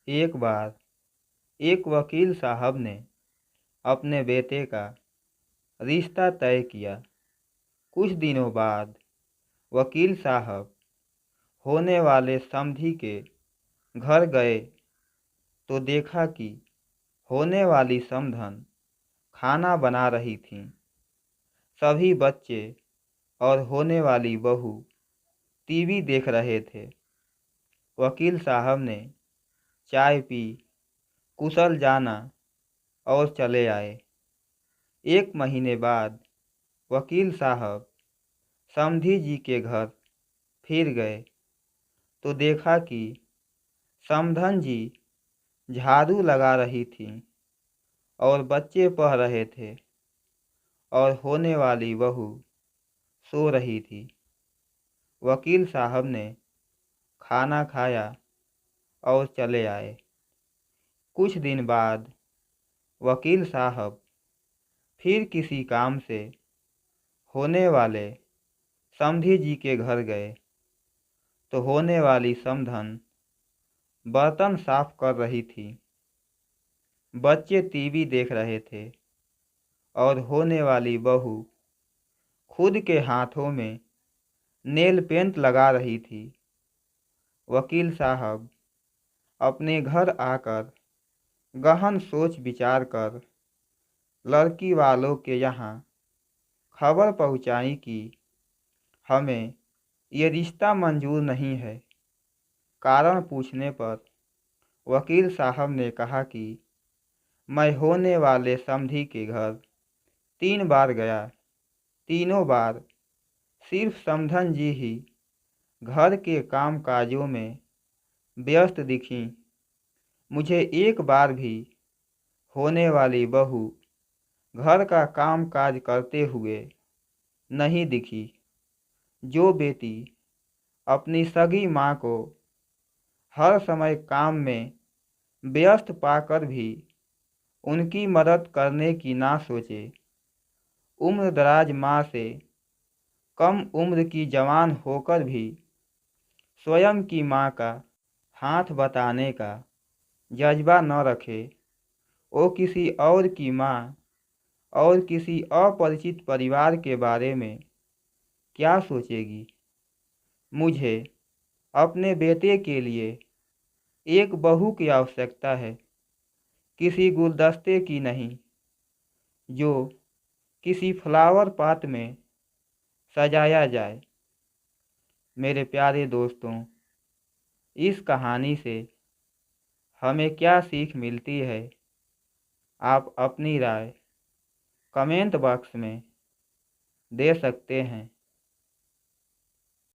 एक बार एक वकील साहब ने अपने बेटे का रिश्ता तय किया। कुछ दिनों बाद वकील साहब होने वाले समधी के घर गए तो देखा कि होने वाली समधन खाना बना रही थीं। सभी बच्चे और होने वाली बहू टीवी देख रहे थे। वकील साहब ने चाय पी, कुशल जाना और चले आए। एक महीने बाद वकील साहब समधी जी के घर फिर गए तो देखा कि समधन जी झाड़ू लगा रही थीं और बच्चे पढ़ रहे थे और होने वाली बहू सो रही थी। वकील साहब ने खाना खाया और चले आए। कुछ दिन बाद वकील साहब फिर किसी काम से होने वाले समधी जी के घर गए तो होने वाली समधन बर्तन साफ कर रही थी। बच्चे टीवी देख रहे थे और होने वाली बहू खुद के हाथों में नेल पेंट लगा रही थी। वकील साहब अपने घर आकर गहन सोच विचार कर लड़की वालों के यहाँ खबर पहुँचाई कि हमें ये रिश्ता मंजूर नहीं है। कारण पूछने पर वकील साहब ने कहा कि मैं होने वाले समधी के घर 3 बार गया। तीनों बार सिर्फ समधन जी ही घर के काम काजों में व्यस्त दिखीं। मुझे एक बार भी होने वाली बहू घर का काम काज करते हुए नहीं दिखी। जो बेटी अपनी सगी माँ को हर समय काम में व्यस्त पाकर भी उनकी मदद करने की ना सोचे, उम्र दराज माँ से कम उम्र की जवान होकर भी स्वयं की माँ का हाथ बटाने का जज्बा न रखे, वो किसी और की माँ और किसी अपरिचित परिवार के बारे में क्या सोचेगी। मुझे अपने बेटे के लिए एक बहू की आवश्यकता है, किसी गुलदस्ते की नहीं जो किसी फ्लावर पॉट में सजाया जाए। मेरे प्यारे दोस्तों, इस कहानी से हमें क्या सीख मिलती है, आप अपनी राय कमेंट बॉक्स में दे सकते हैं।